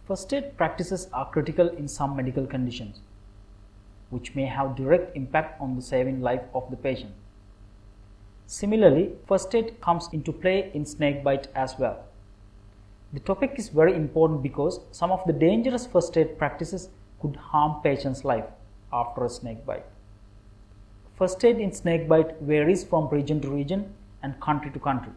First aid practices are critical in some medical conditions, which may have direct impact on the saving life of the patient. Similarly, first aid comes into play in snakebite as well. The topic is very important because some of the dangerous first aid practices could harm patient's life after a snakebite. First aid in snakebite varies from region to region and country to country.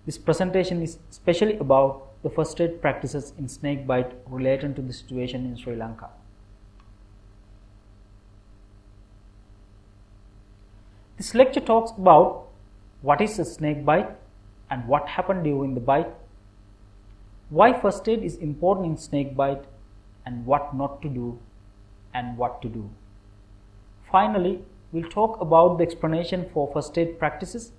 This presentation is especially about the first aid practices in snakebite related to the situation in Sri Lanka. This lecture talks about what is a snakebite and what happened during the bite, why first aid is important in snakebite, and what not to do and what to do. Finally, we'll talk about the explanation for first aid practices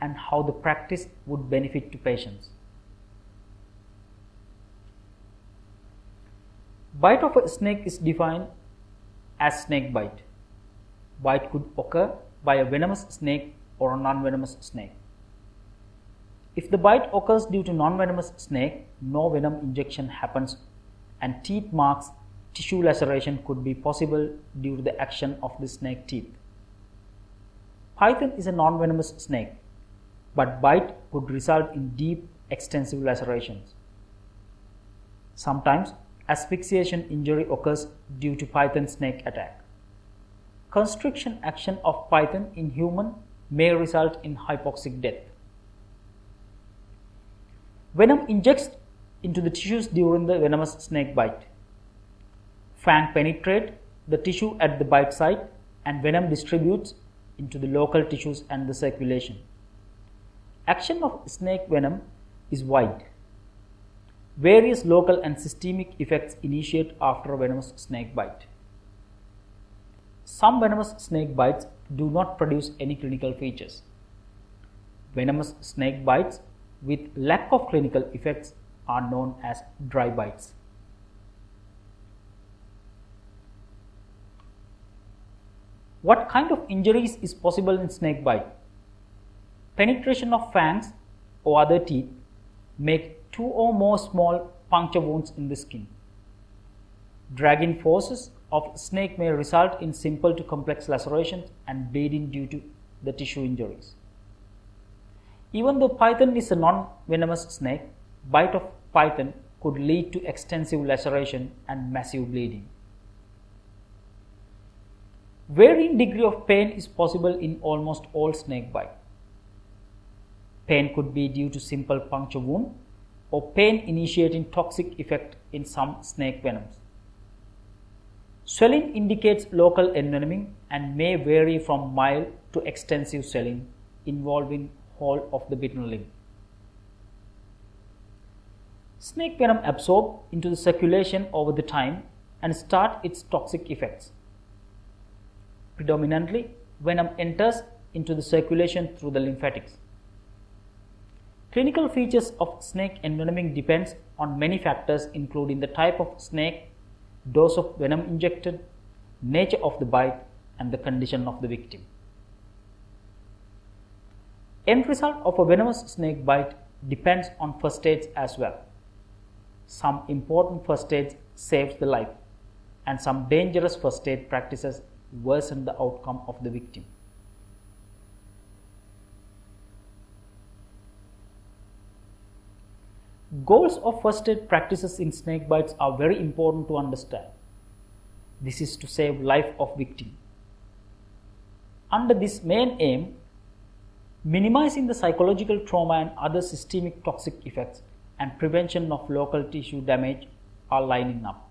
and how the practice would benefit to patients. Bite of a snake is defined as snakebite. Bite could occur by a venomous snake or a non-venomous snake. If the bite occurs due to non-venomous snake, no venom injection happens and teeth marks, tissue laceration could be possible due to the action of the snake teeth. Python is a non-venomous snake, but bite could result in deep, extensive lacerations. Sometimes asphyxiation injury occurs due to python snake attack. Constriction action of python in human may result in hypoxic death. Venom injects into the tissues during the venomous snake bite. Fang penetrate the tissue at the bite site and venom distributes into the local tissues and the circulation. Action of snake venom is wide. Various local and systemic effects initiate after a venomous snake bite. Some venomous snake bites do not produce any clinical features. Venomous snake bites with lack of clinical effects are known as dry bites. What kind of injuries is possible in snake bite? Penetration of fangs or other teeth make 2 or more small puncture wounds in the skin. Dragging forces of snake may result in simple to complex lacerations and bleeding due to the tissue injuries. Even though python is a non-venomous snake, bite of python could lead to extensive laceration and massive bleeding. Varying degree of pain is possible in almost all snake bite. Pain could be due to simple puncture wound or pain initiating toxic effect in some snake venoms. Swelling indicates local envenoming and may vary from mild to extensive swelling involving whole of the bitten limb. Snake venom absorbs into the circulation over the time and start its toxic effects. Predominantly, venom enters into the circulation through the lymphatics. Clinical features of snake envenoming depends on many factors including the type of snake, dose of venom injected, nature of the bite, and the condition of the victim. End result of a venomous snake bite depends on first aids as well. Some important first aids saves the life, and some dangerous first aid practices worsen the outcome of the victim. Goals of first aid practices in snake bites are very important to understand. This is to save life of victim. Under this main aim, minimizing the psychological trauma and other systemic toxic effects and prevention of local tissue damage are lining up.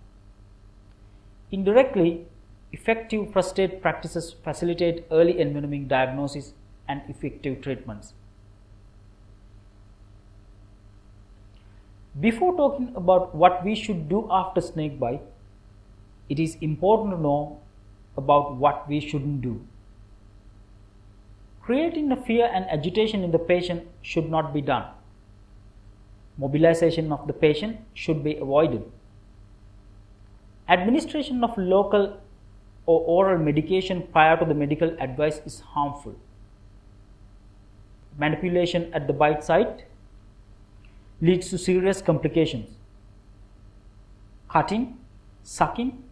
Indirectly, effective first aid practices facilitate early envenoming diagnosis and effective treatments. Before talking about what we should do after snake bite, it is important to know about what we shouldn't do. Creating a fear and agitation in the patient should not be done. Mobilization of the patient should be avoided. Administration of local or oral medication prior to the medical advice is harmful. Manipulation at the bite site leads to serious complications. Cutting, sucking,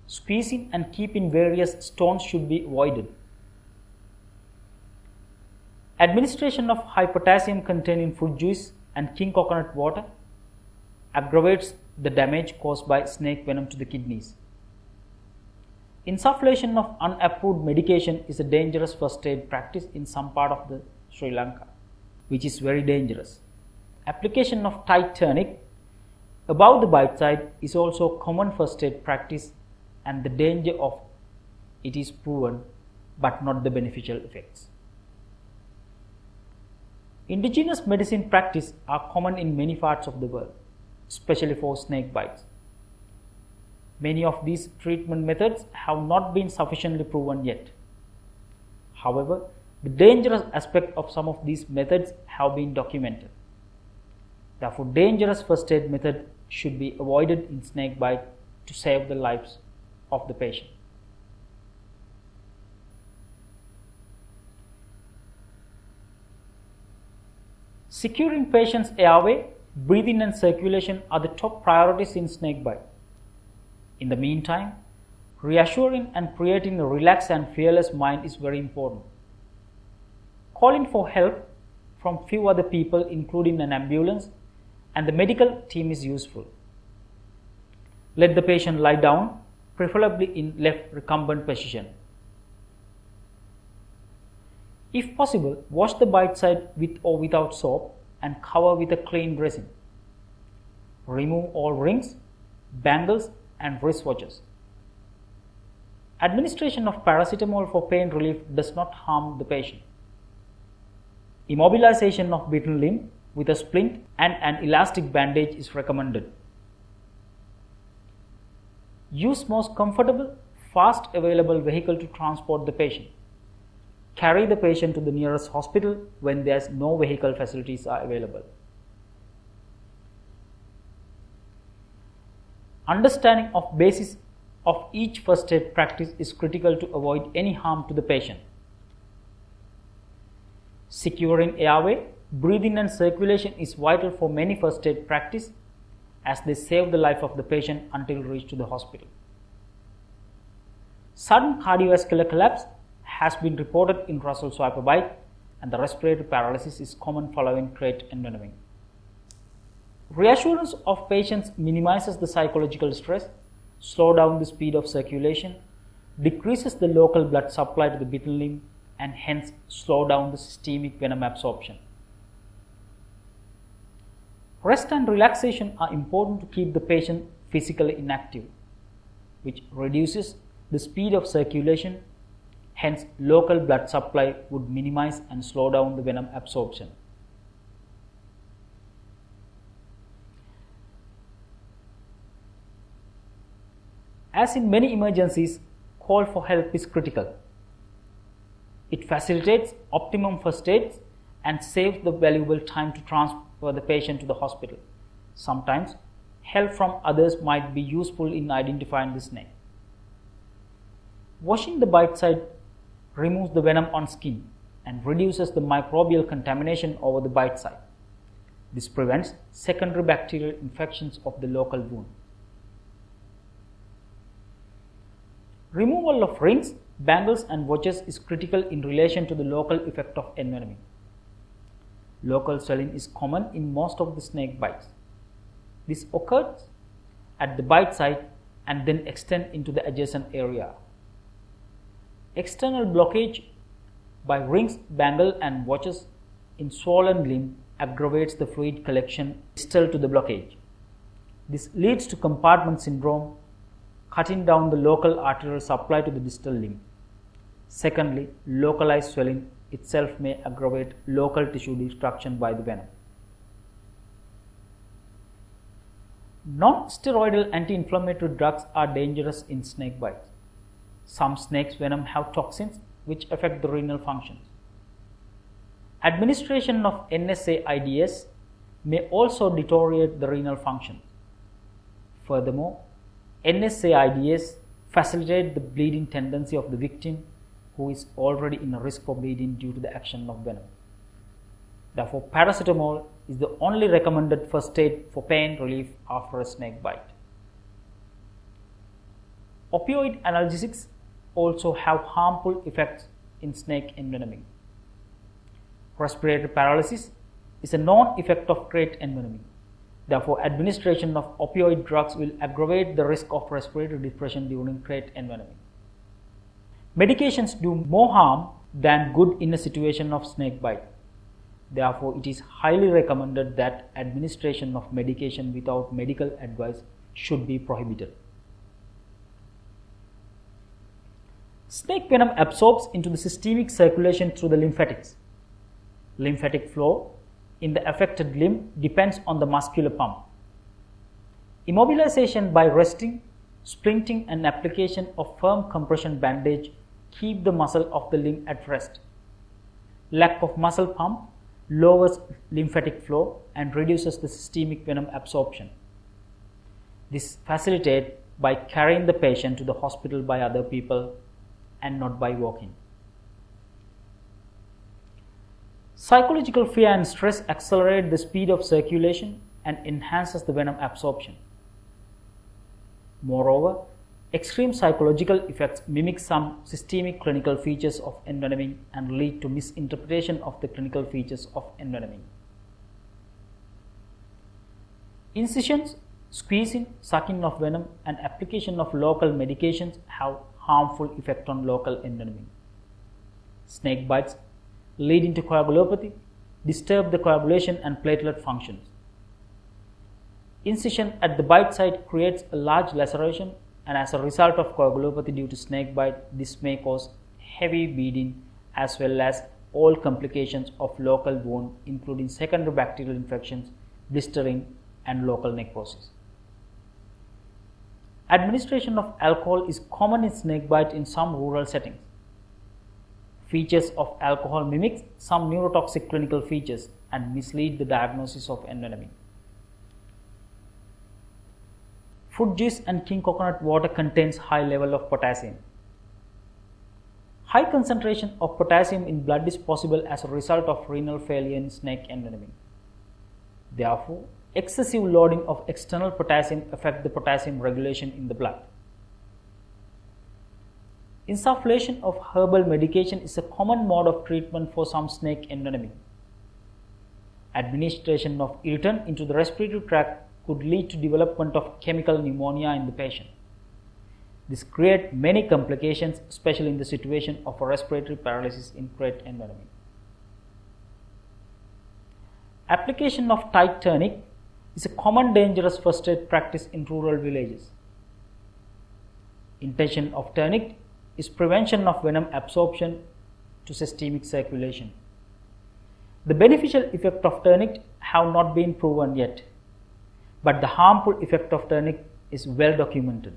squeezing and keeping various stones should be avoided. Administration of high potassium containing fruit juice and king coconut water aggravates the damage caused by snake venom to the kidneys. Insufflation of unapproved medication is a dangerous first aid practice in some part of the Sri Lanka, which is very dangerous. Application of tight tourniquet above the bite site is also a common first aid practice, and the danger of it is proven but not the beneficial effects. Indigenous medicine practice are common in many parts of the world, especially for snake bites. Many of these treatment methods have not been sufficiently proven yet. However, the dangerous aspect of some of these methods have been documented. Therefore, dangerous first aid method should be avoided in snake bite to save the lives of the patient. Securing patient's airway, breathing and circulation are the top priorities in snake bite. In the meantime, reassuring and creating a relaxed and fearless mind is very important. Calling for help from few other people, including an ambulance and the medical team, is useful. Let the patient lie down, preferably in left recumbent position. If possible, wash the bite side with or without soap and cover with a clean resin. Remove all rings, bangles and wristwatches. Administration of paracetamol for pain relief does not harm the patient. Immobilization of bitten limb with a splint and an elastic bandage is recommended. Use most comfortable, fast available vehicle to transport the patient. Carry the patient to the nearest hospital when there is no vehicle facilities are available. Understanding of basis of each first aid practice is critical to avoid any harm to the patient. Securing airway, breathing and circulation is vital for many first aid practice, as they save the life of the patient until reached to the hospital. Sudden cardiovascular collapse has been reported in Russell Swiper bite, and the respiratory paralysis is common following crate envenoming. Reassurance of patients minimizes the psychological stress, slow down the speed of circulation, decreases the local blood supply to the bitten limb, and hence slow down the systemic venom absorption. Rest and relaxation are important to keep the patient physically inactive, which reduces the speed of circulation. Hence, local blood supply would minimize and slow down the venom absorption. As in many emergencies, call for help is critical. It facilitates optimum first aid and saves the valuable time to transfer the patient to the hospital. Sometimes, help from others might be useful in identifying the snake. Washing the bite side removes the venom on skin and reduces the microbial contamination over the bite site. This prevents secondary bacterial infections of the local wound. Removal of rings, bangles and watches is critical in relation to the local effect of envenoming. Local swelling is common in most of the snake bites. This occurs at the bite site and then extends into the adjacent area. External blockage by rings, bangle and watches in swollen limb aggravates the fluid collection distal to the blockage. This leads to compartment syndrome, cutting down the local arterial supply to the distal limb. Secondly, localized swelling itself may aggravate local tissue destruction by the venom. Non-steroidal anti-inflammatory drugs are dangerous in snake bites. Some snakes' venom have toxins which affect the renal functions. Administration of NSAIDs may also deteriorate the renal function. Furthermore, NSAIDs facilitate the bleeding tendency of the victim, who is already in a risk for bleeding due to the action of venom. Therefore, paracetamol is the only recommended first aid for pain relief after a snake bite. Opioid analgesics also have harmful effects in snake envenoming. Respiratory paralysis is a known effect of crate envenoming. Therefore, administration of opioid drugs will aggravate the risk of respiratory depression during crate envenoming. Medications do more harm than good in a situation of snake bite. Therefore, it is highly recommended that administration of medication without medical advice should be prohibited. Snake venom absorbs into the systemic circulation through the lymphatics. Lymphatic flow in the affected limb depends on the muscular pump. Immobilization by resting, splinting and application of firm compression bandage keep the muscle of the limb at rest. Lack of muscle pump lowers lymphatic flow and reduces the systemic venom absorption. This facilitated by carrying the patient to the hospital by other people and not by walking. Psychological fear and stress accelerate the speed of circulation and enhances the venom absorption. Moreover, extreme psychological effects mimic some systemic clinical features of envenoming and lead to misinterpretation of the clinical features of envenoming. Incisions, squeezing, sucking of venom and application of local medications have harmful effect on local envenoming. Snake bites leading to coagulopathy disturb the coagulation and platelet functions. Incision at the bite site creates a large laceration, and as a result of coagulopathy due to snake bite, this may cause heavy bleeding as well as all complications of local wound including secondary bacterial infections, blistering and local necrosis. Administration of alcohol is common in snake bite in some rural settings. Features of alcohol mimic some neurotoxic clinical features and mislead the diagnosis of envenoming. Fruit juice and king coconut water contains high level of potassium. High concentration of potassium in blood is possible as a result of renal failure in snake envenoming. Therefore, excessive loading of external potassium affects the potassium regulation in the blood. Insufflation of herbal medication is a common mode of treatment for some snake envenoming. Administration of irritant into the respiratory tract could lead to development of chemical pneumonia in the patient. This creates many complications, especially in the situation of a respiratory paralysis in crate envenoming. Application of tight tourniquet is a common dangerous first aid practice in rural villages. Intention of tourniquet is prevention of venom absorption to systemic circulation. The beneficial effect of tourniquet have not been proven yet, but the harmful effect of tourniquet is well documented.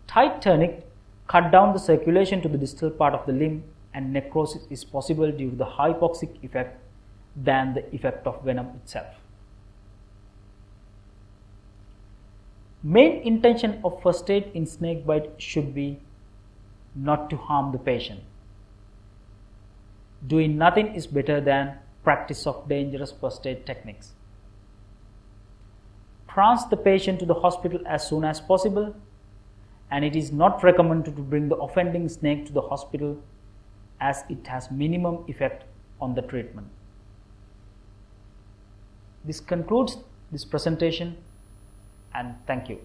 Tight tourniquet cut down the circulation to the distal part of the limb, and necrosis is possible due to the hypoxic effect than the effect of venom itself. Main intention of first aid in snake bite should be not to harm the patient. Doing nothing is better than practice of dangerous first aid techniques. Transfer the patient to the hospital as soon as possible, and it is not recommended to bring the offending snake to the hospital as it has minimum effect on the treatment. This concludes this presentation, and thank you.